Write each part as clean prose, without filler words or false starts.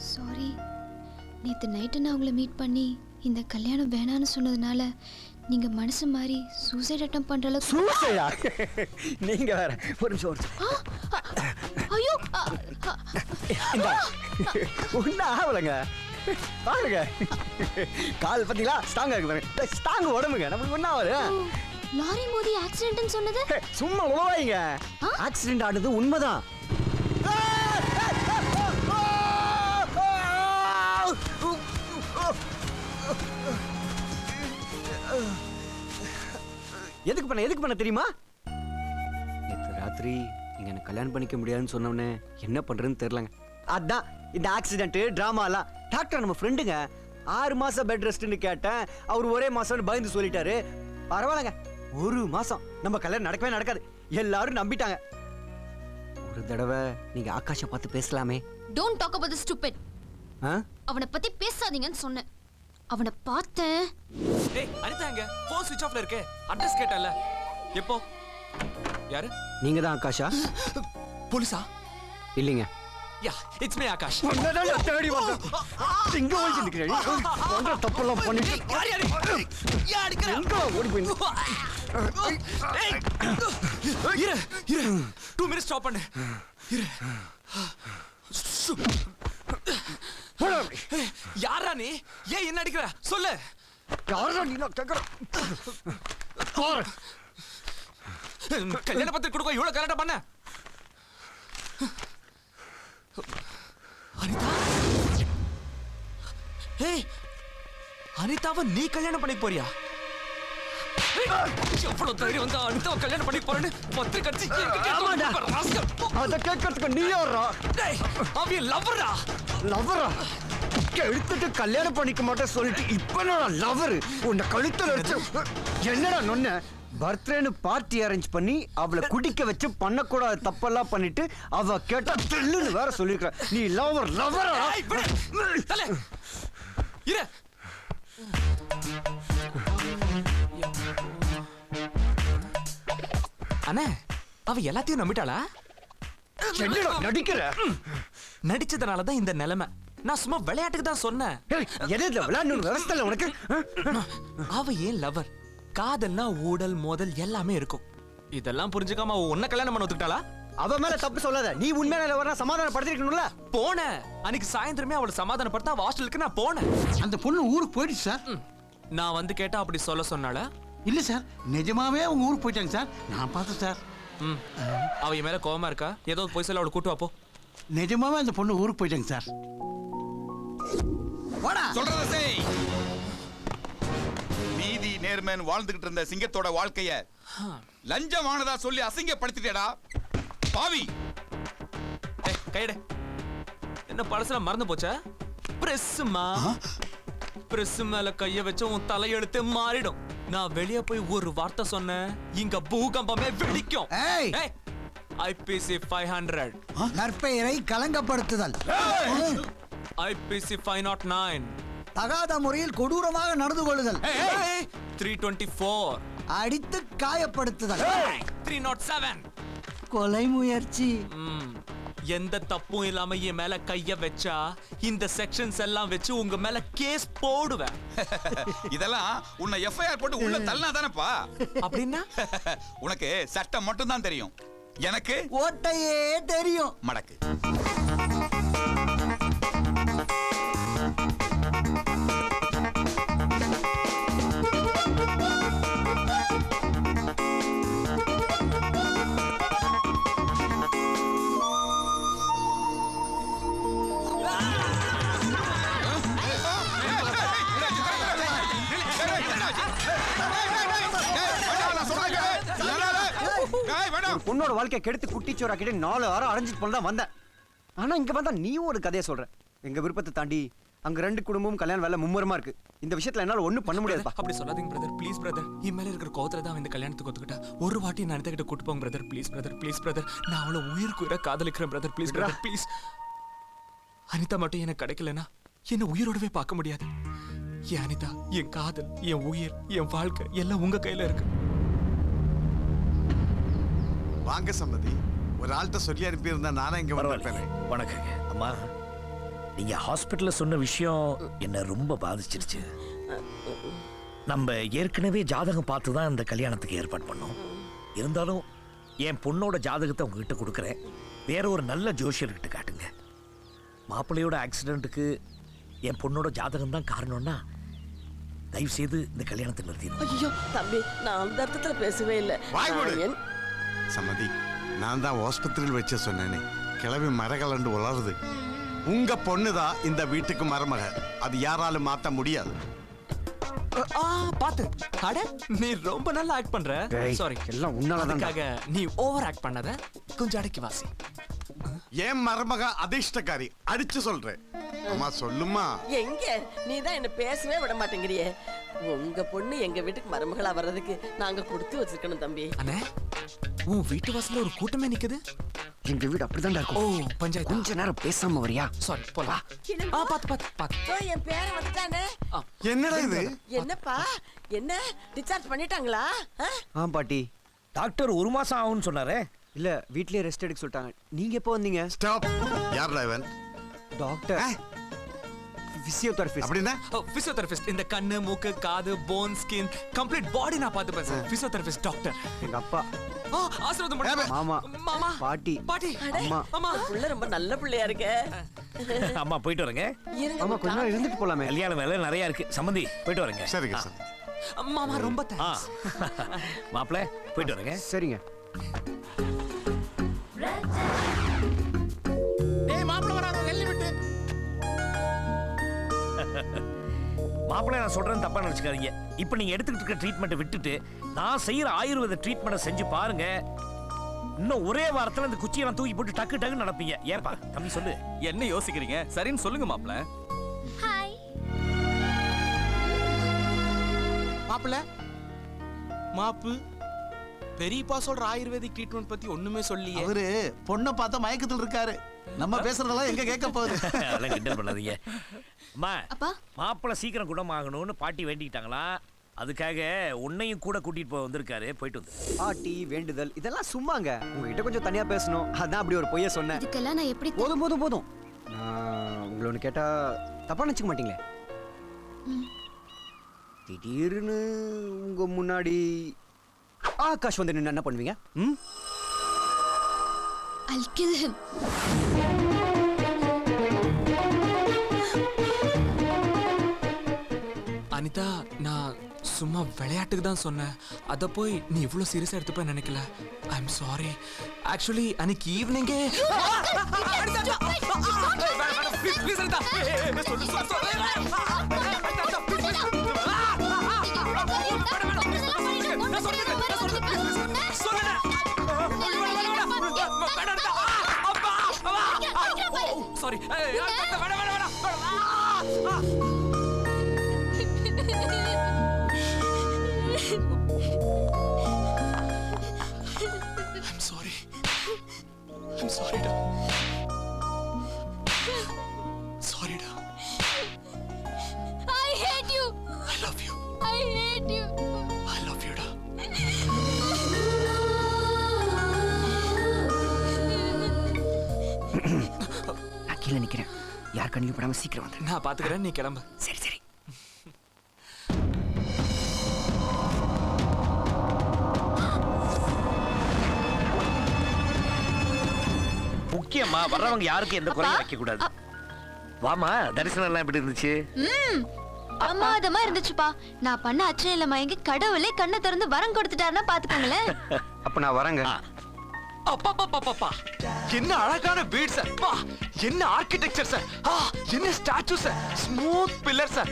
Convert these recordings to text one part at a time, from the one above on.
Sorry, நேற்று night நான் உங்களை மீட் பண்ணி இந்த கல்யாணம் வேணான்னு சொன்னதுனால நீங்க மனசு மாறி சூசைட் அட்டம் பண்ற அளவுக்கு. சூசைடா? நீங்க வேற. ஒரு நிமிஷம். ஐயோ, ஒன்னும் ஆகலைங்க. பாருங்க, கால் பத்திங்களா ஸ்ட்ராங்கா இருக்கு பாருங்க. ஸ்ட்ராங் உடம்புங்க, நம்மளுக்கு ஒன்னும் ஆகுது. லாரி மோதி ஆக்சிடென்ட்னு சொன்னது சும்மா உழவாயிங்க. ஆக்சிடென்ட் ஆனது உண்மைதான். எதுக்கு பண்ண தெரியுமா? நேற்று ராத்திரி நீங்க என்ன கல்யாணம் பண்ணிக்க முடியாதுன்னு சொன்னோன்னே என்ன பண்றதுன்னு தெரியலங்க. அதான் இந்த ஆக்சிடென்ட் டிராமாலாம். டாக்டர் நம்ம ஃப்ரெண்டுங்க. 6 மாசம் பெட் ரெஸ்ட்னு கேட்டேன். அவர் ஒரே மாசம்னு பயந்து சொல்லிட்டாரு. பரவாயில்லங்க, 1 மாசம் நம்ம கல்யாணம் நடக்கவே நடக்காது. எல்லாரும் நம்பிட்டாங்க. ஒரு தடவை நீங்க ஆகாஷை பார்த்து பேசலாமே. Don't talk about the stupid. அவனை பத்தி பேசாதீங்கன்னு சொன்னேன். அவனை பார்த்தேன். ஏய் அனிதா, எங்க ஃபோன் ஸ்விட்ச் ஆஃப்ல இருக்கு. அட்ரஸ் கேட்டல. எப்போ? யாரு? நீங்க தான் ஆகாஷா? போலீஸா? இல்லைங்க. யா, இட்ஸ் மீ ஆகாஷ். உன்னதான் தேடி வந்தேன். இங்க ஓடி நிக்கிறேன். ஒன்ற தப்பெல்லாம் பண்ணிட்டு யார் யார் அடிக்கற? எங்க ஓடி போய்? ஏய் இரு 2 மினிட்ஸ் ஸ்டாப் பண்ணு. இரு. யாரா நீ? ஏன் என்ன அடிக்கிற? சொல்லு. யாரா நீ? நான் கேக்குறேன். கல்யாண பத்திரிக்கை கொடுக்க இவ்வளவு கரெக்டா பண்ண? அனிதா? ஏய் அனிதாவை நீ கல்யாணம் பண்ணிக்க போறியா? எவ்வளவு தைரியம் வந்து அனிதாவை கல்யாணம் பண்ணிக்க போறேன்னு பத்திரிக்கை அடிச்சு அத கேட்கறதுக்கு நீ யாரா? அவ லவ்வரா? லவ்வரா? கழுத்துட்டு கல்யாணம் பண்ணிக்க மாட்டேன் சொல்லிட்டு இப்ப நான் லவர். உன்னை கழுத்துல வச்சு என்னடா நொன்ன? பர்த்டேன்னு பார்ட்டி அரேஞ்ச் பண்ணி அவளை குடிக்க வச்சு பண்ணக்கூடாத தப்பெல்லாம் பண்ணிட்டு அவ கேட்டா தெல்லுன்னு வேற சொல்லிருக்க. நீ லவர் லவரா? இரு. அண்ணே, அவ எல்லாத்தையும் நம்பிட்டாளா? என்னடா நடிக்கிற? நடிச்சதுனாலதான் இந்த நிலைமை. நான் சும்மா விளையாட்டுக்கு தான் சொன்னேன். எதுல விளையாடணும் விவசாய உனக்கு? அவ ஏன் லவர்? காதல்னா ஊடல் மோதல் எல்லாமே இருக்கும். இதெல்லாம் புரிஞ்சுக்காம அவ உன்ன கல்யாணம் பண்ண ஒத்துக்கிட்டாளா? அவ மேல தப்பு சொல்லாத. நீ உண்மையான லவர்னா சமாதானப்படுத்திருக்கணும்ல. போனேன். அன்னைக்கு சாயந்தரமே அவளை சமாதானப்படுத்த அவ ஹாஸ்டலுக்கு நான் போனேன். அந்த பொண்ணு ஊருக்கு போயிடுச்சு சார். நான் வந்து கேட்டா அப்படி சொல்ல சொன்னால? இல்ல சார், நிஜமாவே அவங்க ஊருக்கு போயிட்டாங்க சார். நான் பார்த்தேன் சார். அவ என் மேல கோவமா இருக்கா? ஏதோ போய் சொல்ல அவளை கூட்டு வாப்போ. நிஜமாவே அந்த பொண்ணு ஊருக்கு போயிட்டாங்க சார். சொல்றத செய். நீதி நேர்மைன்னு வாழ்ந்துகிட்டு இருந்த சிங்கத்தோட வாழ்க்கைய லஞ்சமானதா சொல்லி அசிங்கப்படுத்திட்டேடா பாவி. கையடே. என்ன பழசுல மறந்து போச்சா? பிரஸ்மா. பிரஸ் மேல கைய வச்ச உன் தலையெழுத்து மாறிடும். நான் வெளிய போய் ஒரு வார்த்தை சொன்னேன், இங்க பூகம்பமே வெடிக்கும். IPC 500. நற்பெயரை களங்கப்படுத்துதல். IPC 509. தகாத முறையில் கொடூரமாக நடந்து கொள்ளுதல். 324. அடித்து காயப்படுத்துதல். 307. கொலை முயற்சி. எந்த தப்பும் இல்லாம என் மேல கைய வச்சா இந்த செக்ஷன்ஸ் எல்லாம் வச்சு உங்க மேல கேஸ் போடுவேன். இதெல்லாம் உன்னை FIR போட்டு உள்ள தள்ளனா தானப்பா? அப்படின்னா உனக்கு சட்டம் மட்டும் தான் தெரியும், எனக்கு ஓட்டையே தெரியும். மடக்கு. பொண்ணோட வாழ்க்கையை கெடுத்து குட்டிச்சோராக்கிட்டு 4 வாரம் அரைஞ்சிட்டு போல தான் வந்தேன். ஆனா இங்க வந்தா நீயும் ஒரு கதையை சொல்ற. எங்க விருப்பத்தை தாண்டி அங்க 2 குடும்பமும் கல்யாண வேலை மும்முரமா இருக்கு. இந்த விஷயத்துல என்னால ஒண்ணும் பண்ண முடியாதுப்பா. அப்படி சொல்லாதீங்க பிரதர், ப்ளீஸ் பிரதர். என் மேல இருக்கிற கோவத்துல தான் இந்த கல்யாணத்துக்கு ஒத்துக்கிட்டா. ஒரு வாட்டி நான் கிட்ட கூட்டு போங்க brother, please brother, please brother. நான் அவளை உயிருக்கு உயிரை காதலிக்கிறேன் brother, please brother, please. Anitha மட்டும் எனக்கு கிடைக்கலனா என்ன உயிரோடவே பார்க்க முடியாது. என் அனிதா, என் காதல், என் உயிர், என் வாழ்க்கை எல்லாம் உங்க கையில இருக்கு. வாங்க சம்மதி. ஒரு ஆள்கிட்ட சொல்லி அனுப்பியிருந்தா நானே இங்க வந்திருப்பேன். வணக்கங்க அம்மா. நீங்க ஹாஸ்பிட்டல்ல சொன்ன விஷயம் என்ன ரொம்ப பாதிச்சிருச்சு. நம்ம ஏற்கனவே ஜாதகம் பார்த்து தான் இந்த கல்யாணத்துக்கு ஏற்பாடு பண்ணோம். இருந்தாலும் என் பொண்ணோட ஜாதகத்தை உங்ககிட்ட கொடுக்குறேன். வேற ஒரு நல்ல ஜோசியர்கிட்ட காட்டுங்க. மாப்பிள்ளையோட ஆக்சிடென்ட்டுக்கு என் பொண்ணோட ஜாதகம் தான் காரணம்னா தயவு செய்து இந்த கல்யாணத்தை நிறுத்திடும். ஐயோ தம்பி, நான் அந்த அர்த்தத்துல பேசவே இல்லை. வாய் மூடு. சம்மதி, நான் தான் ஆஸ்பத்திரியில் வச்சு சொன்னேனே, கிளவி மரகலண்டு உளருது. உங்க பொண்ணுதான் இந்த வீட்டுக்கு மருமக. அது யாராலும் மாத்த முடியாது. பாத்து அட, நீ ரொம்ப நல்லா ஆக்ட் பண்ற. டேய், சாரி, எல்லாம் உன்னாலதான். அதுக்காக நீ ஓவர் ஆக்ட் பண்ணாத, கொஞ்சம் அடக்கி வாசி. ஏன் மருமக அதிர்ஷ்டக்காரி, அடிச்சு சொல்றேன். அம்மா சொல்லுமா. எங்க நீ தான் என்ன பேசவே விட மாட்டேங்கிறியே. உங்க பொண்ணு எங்க வீட்டுக்கு மருமகளா வர்றதுக்கு நாங்க கொடுத்து வச்சிருக்கணும் தம்பி. அண்ணே, உன் வீட்டு வாசல்ல ஒரு கூட்டமே நிக்குது. எங்க வீடு அப்படிதான் ஓ, இருக்கும். பஞ்சாயத்து. கொஞ்ச நேரம் பேசாம வரியா? சாரி, போலாம். பாத்து பாத்து பாத்து. இதோ என் பேரை வந்துட்டானே. என்னடா இது? என்னப்பா, என்ன டிஸ்சார்ஜ் பண்ணிட்டாங்களா? ஆ பாட்டி. டாக்டர் 1 மாசம் ஆகும்னு சொன்னாரே. இல்ல வீட்லயே ரெஸ்ட் எடுக்க சொல்லிட்டாங்க. நீங்க எப்போ வந்தீங்க? ஸ்டாப். யார் இவன்? டாக்டர். பிசியோதெரபிஸ்ட். அப்படின்னா பிசியோதெரபிஸ்ட். இந்த கண்ணு, மூக்கு, காது, போன், ஸ்கின், கம்ப்ளீட் பாடி நான் பாத்துப்பேன் சார். Physiotherapist doctor. எங்க அப்பா. ஆசீர்வாதம் பண்ணுங்க. மாமா. மாமா. பாட்டி. பாட்டி. அம்மா. அம்மா. புள்ள ரொம்ப நல்ல பிள்ளையா இருக்க. அம்மா போயிட்டு வரேங்க. ஆமா, கொஞ்ச நேரம் இருந்துட்டு போலாமே. கல்யாணம் வேலை நிறைய இருக்கு. சம்மந்தி போயிட்டு வரேங்க. சரிங்க சார். மாமா ரொம்ப தேங்க்ஸ். மாப்பிள்ள போயிட்டு வரேங்க. சரிங்க. மாப்பிள்ளை, நான் சொல்றேன் தப்பா நினைச்சுக்காதீங்க. இப்ப நீங்க எடுத்துக்கிட்டு இருக்க ட்ரீட்மெண்ட்டை விட்டுட்டு நான் செய்யற ஆயுர்வேத ட்ரீட்மெண்ட்டை செஞ்சு பாருங்க. இன்னும் ஒரே வாரத்துல இந்த குச்சியை நான் தூக்கி போட்டு டக்கு டக்கு நடப்பீங்க. ஏப்பா தம்பி சொல்லு. என்ன யோசிக்கிறீங்க? சரின்னு சொல்லுங்க மாப்பிள்ள. ஹாய். மாப்பிள்ள, மாப்பு பெரியப்பா சொல்ற ஆயுர்வேதிக் ட்ரீட்மெண்ட் பத்தி ஒண்ணுமே சொல்லியே. அவரு பொண்ணை பார்த்தா மயக்கத்தில் இருக்காரு. நம்ம பேசுறதெல்லாம் எங்க கேட்க போகுது? அதெல்லாம் கிண்டல் பண்ணாதீங்க. அம்மா, அப்பா. மாப்பிள்ளை சீக்கிரம் குணமாகணும்னு பாட்டி வேண்டிக்கிட்டாங்களா? அதுக்காக உன்னையும் கூட கூட்டிட்டு போய் வந்திருக்காரு. போயிட்டு வந்து. பாட்டி வேண்டுதல் இதெல்லாம் சும்மாங்க. உங்ககிட்ட கொஞ்சம் தனியா பேசணும். அதான் அப்படி ஒரு பொய்ய சொன்னேன். இதுக்கெல்லாம் நான் எப்படி போதும் போதும் போதும். நான் உங்களை ஒன்று கேட்டா தப்பா நினைச்சுக்க மாட்டீங்களே? திடீர்னு உங்க முன்னாடி ஆகாஷ் வந்து நின்று என்ன பண்ணுவீங்க? I'll kill him. அனிதா, நான் சும்மா விளையாட்டுக்கு தான் சொன்னேன். அத போய் நீ இவ்வளவு சீரியஸா எடுத்துப்ப நினைக்கல. ஐ அம் சாரி. ஆக்சுவலி அன்னைக்கு ஈவினிங்கே sorry. I'm sorry. I'm sorry, da. Sorry, da. I hate you. I love you. I hate you. I love you, da. நான் கீழே நிக்கிறேன். யார் கண்ணியும் படாம சீக்கிரம் வந்து. நான் பாத்துக்கிறேன், நீ கிளம்பு. சரி சரி. முக்கியமா வர்றவங்க யாருக்கு எந்த குறையும் வைக்க கூடாது. வாமா, தரிசனம் எல்லாம் எப்படி இருந்துச்சு? பிரமாதமா இருந்துச்சுப்பா. நான் பண்ண அச்சனையில மயங்கி கடவுளே கண்ணை திறந்து வரம் கொடுத்துட்டாருன்னா பாத்துக்கோங்களேன். அப்ப நான் வரேங்க. அப்பா, என்ன அழகான வீடு சார். என்ன ஆர்கிடெக்சர் சார். என்ன statue sir. Smooth pillar sir.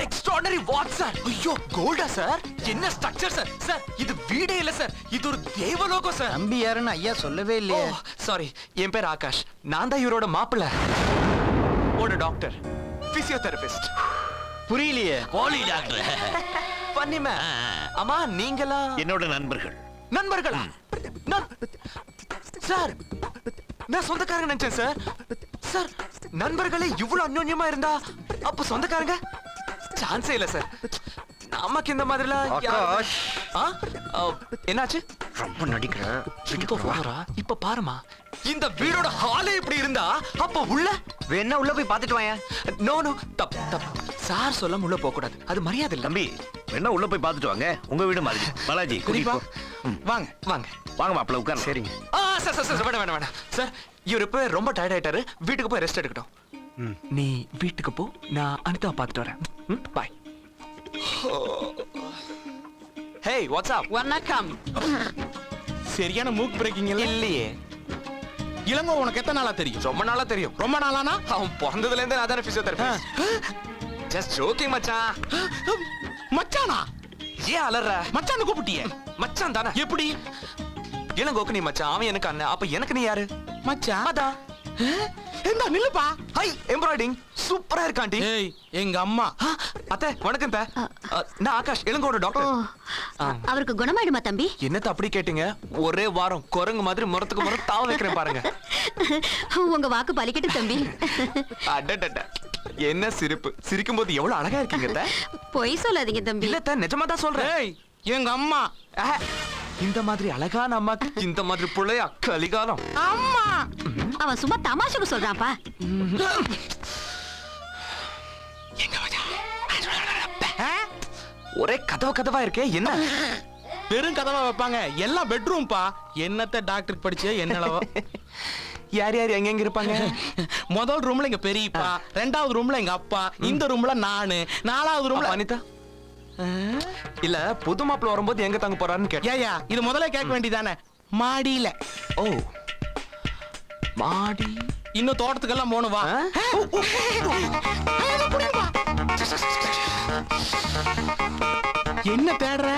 Extraordinary what sir. ஐயோ, கோல்டா சார். என்ன ஸ்ட்ரக்சர் சார். சார், இது வீடே இல்ல சார். இது ஒரு தேவலோகம் சார். தம்பி யாருன்னு ஐயா சொல்லவே இல்லையே. சாரி, என் பேர் ஆகாஷ். நான் தான் இவரோட மாப்பிள்ள. ஒரு டாக்டர், பிசியோதெரபிஸ்ட். புரியலையே. போலி டாக்டர். பண்ணிமே. அம்மா, நீங்களா? என்னோட நண்பர்கள். நண்பர்களா? சார், நான் சொந்தக்காரங்க நினைச்சேன் சார். சார், நண்பர்களே இவ்வளவு அந்யோன்யமா இருந்தா அப்ப சொந்தக்காரங்க சான்ஸே இல்ல சார். நமக்கு இந்த மாதிரிலாம் ஆகாஷ். என்னாச்சு? ரொம்ப நடிக்கிற இப்ப போறா இப்ப பாருமா இந்த வீடோட ஹாலே இப்படி இருந்தா அப்ப உள்ள வேணா உள்ள போய் பார்த்துட்டு வாங்க. நோ நோ தப் தப் சார் சொல்ல உள்ள போக கூடாது அது மரியாதை இல்ல தம்பி வேணா உள்ள போய் பார்த்துட்டு வாங்க உங்க வீடு மாதிரி பாலாஜி குறிப்பா குறிப்பா வாங்க வாங்க வாங்க மாப்பிள்ள உட்கார். சரிங்க. சார் வேணாம் வேணாம் வேணாம் சார் இவர் இப்ப ரொம்ப டயர்ட் ஆயிட்டாரு வீட்டுக்கு போய் ரெஸ்ட் எடுக்கட்டும் நீ வீட்டுக்கு போ நான் அனிதா பார்த்துட்டு வரேன் பாய் ஹே வாட்ஸ் அப் வணக்கம். சரியான மூக் பிரேக்கிங் இல்ல இல்லையே இளங்கோ உனக்கு எத்தனை நாளா தெரியும்? ரொம்ப நாளா தெரியும் ரொம்ப நாளானா? அவன் பிறந்ததுல இருந்தே நான் தானே பிசியோதெரபிஸ்ட் ஜஸ்ட் ஜோக்கிங் மச்சான் மச்சானா? ஏன் அலற மச்சான்னு கூப்பிட்டியே மச்சான் தானே எப்படி? இளங்கோக்கு நீ மச்சான் அவன் எனக்கு அண்ணன் அப்ப எனக்கு நீ யாரு மச்சான் அதான் என்ன நில்லுப்பா. ஹை எம்ப்ராய்டிஙங் சூப்பரா இருக்காண்டி ஏய் எங்க அம்மா. அத்தை வணக்கம் தே நான் ஆகாஷ் இளங்கோட டாக்டர் அவருக்கு குணமாயிடுமா தம்பி? என்னத்த அப்படி கேட்டீங்க ஒரே வாரம் குரங்கு மாதிரி முறத்துக்கு முறை தாவ வைக்கிறேன் பாருங்க உங்க வாக்கு பலிக்கட்டு தம்பி. அடடட என்ன சிரிப்பு சிரிக்கும் போது எவ்வளவு அழகா இருக்கீங்க அத்தை. பொய் சொல்லாதீங்க தம்பி. இல்ல அத்தை நிஜமா தான் சொல்றேன் ஏய் எங்க அம்மா. இந்த மாதிரி அழகான அம்மாக்கு இந்த மாதிரி புள்ளையா கலிகாலம் அம்மா. அவன் சும்மா தமாஷுக்கு சொல்றான்ப்பா. ஒரே கதவா இருக்கே என்ன பெரும் கதவா வைப்பாங்க எல்லாம் பெட்ரூம்பா. என்னத்த டாக்டர் படிச்சே என்னளவோ. யார் யார் எங்க இருப்பாங்க முதல் ரூம்ல எங்க பெரியப்பா, ரெண்டாவது ரூம்ல எங்க அப்பா, இந்த ரூம்ல நானு, நாலாவது ரூம்ல அனிதா இல்ல புது மாப்பிள்ள வரும்போது எங்க தங்க போறாருன்னு கேட்டேன் ஏயா இது முதல்ல கேட்க வேண்டியதானே. மாடியில. ஓ மாடி இன்னும் தோட்டத்துக்கெல்லாம் போணும் வா. என்ன தேடுற?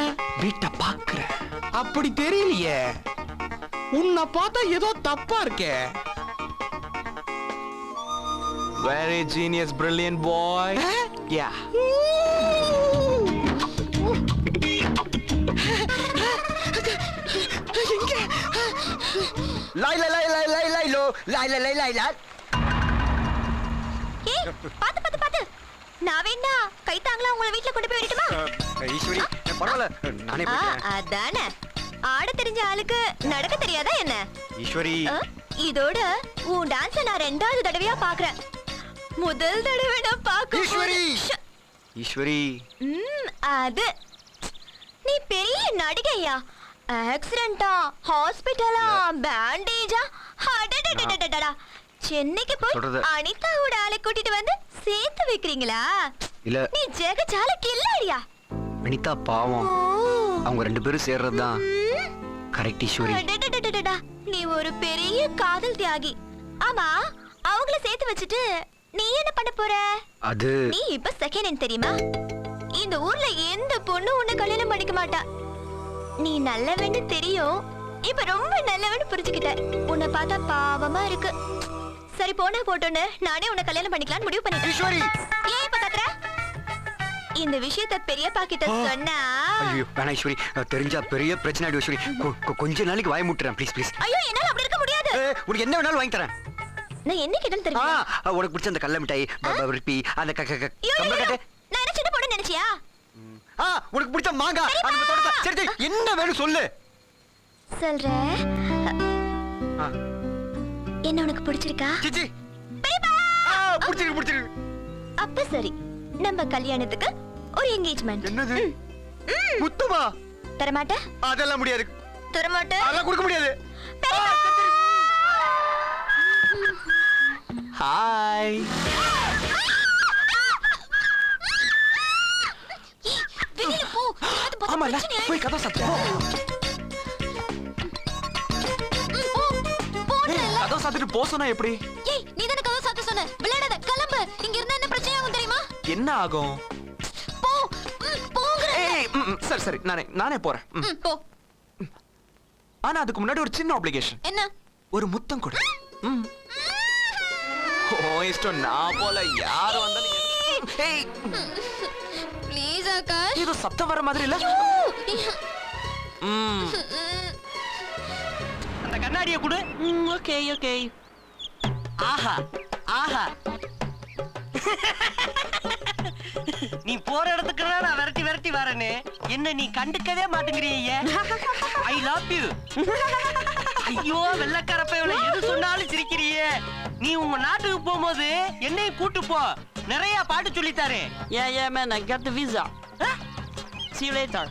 வீட்டை பாக்குற அப்படி தெரியலையே. உன்னை பார்த்தா ஏதோ தப்பா இருக்கே. very genius brilliant boy yeah லை லை லை லை லை லை லோ லை லை லை லை லை. ஏய் பாத்து பாத்து பாத்து. நான் வேணா கை தாங்களா உங்களை வீட்ல கொண்டு போய் விடட்டுமா? ஈஸ்வரி பரவாயில்ல நானே போறேன். அதானே ஆட தெரிஞ்ச ஆளுக்கு நடக்க தெரியாதா என்ன? ஈஸ்வரி இதோட உன் டான்ஸ நான் ரெண்டாவது தடவையா பாக்குறேன். முதல் தடவை நான் பாக்க ஈஸ்வரி ஈஸ்வரி அது நீ பெரிய நடிகையா. ஆக்சிடென்ட்டா ஹாஸ்பிடலா பேண்டேஜா அடடடடடடா. சென்னைக்கு போய் சொல்றது. அனிதாவோட ஆளை கூட்டிட்டு வந்து சேர்த்து வைக்கிறீங்களா? இல்ல நீ ஜெகஜால கில்லாடியா? அனிதா பாவம் அவங்க ரெண்டு பேரும் சேர்றது தான் கரெக்ட் ஈஸ்வரி. அடடடடடடா. நீ ஒரு பெரிய காதல் தியாகி. ஆமா அவங்கள சேர்த்து வச்சுட்டு நீ என்ன பண்ண போற? அது நீ இப்ப செகண்ட் ஹேண்ட் தெரியுமா? இந்த ஊர்ல எந்த பொண்ணு உன்னை கல்யாணம் பண்ணிக்க மாட்டா. நீ நல்லவன்னு தெரியும். இப்ப ரொம்ப நல்லவன்னு புரிஞ்சுக்கிட்ட. உன்னை பார்த்தா பாவமா இருக்கு. சரி போனா போட்டோன்னு நானே உன்னை கல்யாணம் பண்ணிக்கலாம்னு முடிவு பண்ணிட்டேன். ஈஸ்வரி ஏன் இப்ப கத்துற? இந்த விஷயத்தை பெரியப்பா கிட்ட சொன்னா ஐயோ வேணா ஈஸ்வரி தெரிஞ்சா பெரிய பிரச்சனை ஆயிடும் ஈஸ்வரி. கொஞ்ச நாளைக்கு வாய முட்டுறேன் ப்ளீஸ் ப்ளீஸ். ஐயோ என்னால அப்படி இருக்க முடியாது. உனக்கு என்ன வேணாலும் வாங்கி தரேன். நான் என்ன கேட்டேன்னு தெரியுமா? உனக்கு பிடிச்ச அந்த கடல மிட்டாய் ரிப்பி அந்த ஐயோ, கம்பள கட்டு. நான் என்ன சின்ன பொண்ணு நினைச்சியா? உனக்கு பிடிச்ச மாங்காய் அந்த தோட்டத்தை. சரி சரி என்ன வேணும் சொல்லு. சொல்றேன். என்ன உனக்கு பிடிச்சிருக்கா? சிச்சி பிடிச்சிருக்கு பிடிச்சிருக்கு. அப்ப சரி நம்ம கல்யாணத்துக்கு ஒரு என்கேஜ்மெண்ட். என்னது முத்துமா? தரமாட்ட? அதெல்லாம் முடியாது. தரமாட்ட? அதெல்லாம் கொடுக்க முடியாது. ஹாய் வெளியில போ. அது பார்த்தா ஆமால பிரச்சனை ஆயிடும். போய் கதவை சாத்து கதவை சாத்திட்டு போ சொன்னா எப்படி ஏய் நீ தான கதவை சாத்த சொன்ன. விளையாடாத கிளம்பு. இங்க இருந்தா என்ன பிரச்சனை ஆகும் தெரியுமா? என்ன ஆகும் போ. போங்கற. ஏய் சரி சரி நானே போறேன் போ. ஆனா அதுக்கு முன்னாடி ஒரு சின்ன ஆப்ளிகேஷன். என்ன? ஒரு முத்தம் கொடு ஓ இஷ்டம் நான் போல யார் வந்தாலும் ஏய் ப்ளீஸ் ஆகாஷ். ஏதோ சத்தம் வர மாதிரி இல்ல அந்த கண்ணாடியை கொடு. Okay okay. ஆஹா ஆஹா. நீ போற இடத்துக்குலாம் நான் விரட்டி விரட்டி வரேன்னு என்ன நீ கண்டுக்கவே மாட்டேங்கிறிய. I love you. ஐயோ வெள்ளக்காரப்பையில எது சொன்னாலும் சிரிக்கிறியே. நீ உங்க நாட்டுக்கு போகும்போது என்னையும் கூட்டு போ. நிறைய பாட்டு சொல்லித்தாரு. Yeah, man, I got the visa. See you later.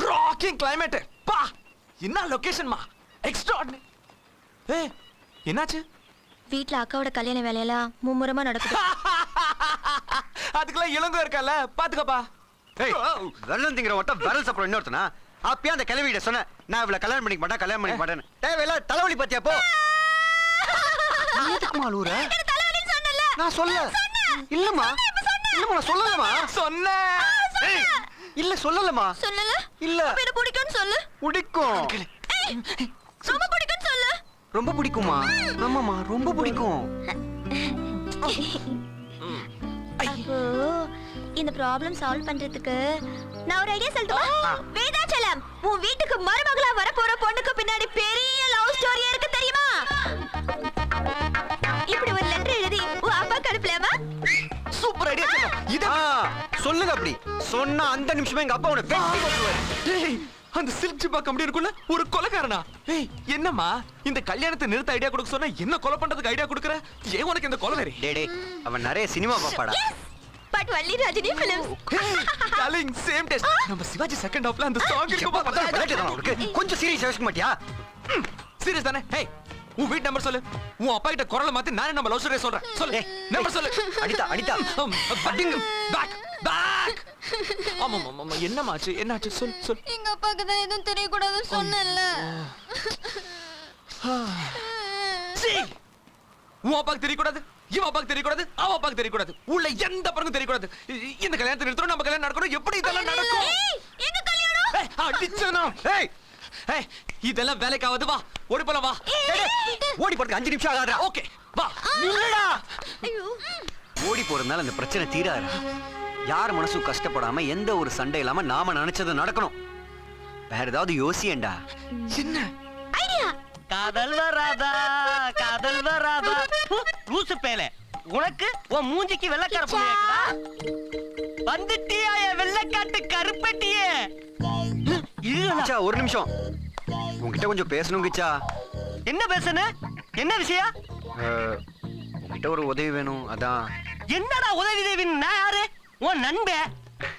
Rocking climate. பா என்ன லொகேஷன்மா, எக்ஸ்ட்ராடினரி. ஏய் என்னாச்சு? வீட்ல அக்காவோட கல்யாண வேலையெல்லாம் மும்முரமா நடக்குது. அதுக்கெல்லாம் இளங்கோ இருக்கல, பாத்துக்கப்பா. ஏய் வெள்ளம் திங்கிற ஒட்ட விரல் சாப்பிட இன்னொருத்தனா? அப்பயே அந்த கிளவியிட சொன்ன நான் இவளை கல்யாணம் பண்ணிக்க மாட்டேன். தேவையில்ல தலைவலி பத்தியா போ. எதுக்குமா அழுவுற? நான் சொல்ல இல்லம்மா, இல்லம்மா நான் சொல்லலமா. சொன்னேன். ஏய் இல்ல சொல்லலமா. சொல்லல? இல்ல. அப்ப என்ன பிடிக்கும்னு சொல்லு. பிடிக்கும். ரொம்ப பிடிக்கும்னு சொல்லு. ரொம்ப பிடிக்குமா? ஆமாமா ரொம்ப பிடிக்கும். அப்போ இந்த ப்ராப்ளம் சால்வ் பண்றதுக்கு நான் ஒரு ஐடியா சொல்லட்டுமா? வேதாச்சலம், உன் வீட்டுக்கு மருமகளா வர போற பொண்ணுக்கு பின்னாடி பெரிய லவ் ஸ்டோரி இருக்கு தெரியுமா? இப்படி ஒரு லெட்டர் எழுதி உன் அப்பாக்கு அனுப்பலாமா? Super idea. இத சொல்லுங்க. அப்படி சொன்னா அந்த நிமிஷமே எங்க அப்பா உன்னை வெட்டி போட்டுருவாரு. டேய் அந்த சில்க் ஜிப்பா கம்பெனிக்குள்ள ஒரு கொலைகாரனா? ஏய் என்னம்மா இந்த கல்யாணத்தை நிறுத்த ஐடியா கொடுக்க சொன்னா என்ன கொலை பண்றதுக்கு ஐடியா கொடுக்கற? ஏன் உனக்கு இந்த கொலை வெறி? டேய் அவன் நிறைய சினிமா பாப்பாடா. But Valli Rajini films. Darling same taste. நம்ம சிவாஜி செகண்ட் ஹாஃப்ல அந்த சாங் இருக்கு பாத்தா. கொஞ்சம் சீரியஸா யோசிக்க மாட்டியா? சீரியஸ் தானே? ஹே உன் வீட் நம்பர் சொல்லு. உன் அப்பா கிட்ட குரலை மாத்தி நானே நம்ம லவ் ஸ்டோரி சொல்றேன். சொல்லு நம்பர் சொல்லு. அனிதா பட்டிங் பேக். ஆமா என்னமாச்சு என்னாச்சு சொல். எங்க அப்பாக்கு தான் எதுவும் தெரியக்கூடாதுன்னு சொன்னேன்ல. உன் அப்பாக்கு தெரியக்கூடாது, இவன் அப்பாக்கு தெரியக்கூடாது, அவன் அப்பாக்கு தெரியக்கூடாது, உள்ள எந்த பருக்கும் தெரியக்கூடாது. இந்த கல்யாணத்தை நிறுத்தணும், நம்ம கல்யாணம் நடக்கணும். எப்படி இதெல்லாம் நடக்கும்? எங்க கல்யாணம்? அடிச்சனா? ஏய் இதெல்லாம் வேலைக்காவது. வா ஓடி போலாம் வா. ஓடி போறதுக்கு 5 நிமிஷம் ஆகாதா? ஓகே வா. நில்லுடா. ஐயோ ஓடி போறதுனால அந்த பிரச்சனை தீராது. யார் மனசும் கஷ்டப்படாம எந்த ஒரு சண்டை இல்லாம நாம நினைச்சது நடக்கணும். வேற ஏதாவது யோசியேண்டா. என்ன ஐடியா? காதல் வராதா காதல் வராதா. லூசு பேலே, உனக்கு உன் மூஞ்சிக்கு வெள்ளக்கார பொண்ணு கேக்குதா? வந்துட்டியா என் வெள்ளக்காட்டு கருப்பட்டியே. கிச்சா ஒரு நிமிஷம் உன்கிட்ட கொஞ்சம் பேசணும். கிச்சா என்ன பேசணும்? என்ன விஷயம்? உன்கிட்ட ஒரு உதவி வேணும். அதான். என்னடா உதவி தேவின்னு? நான் யாரு? உன் நண்பன்.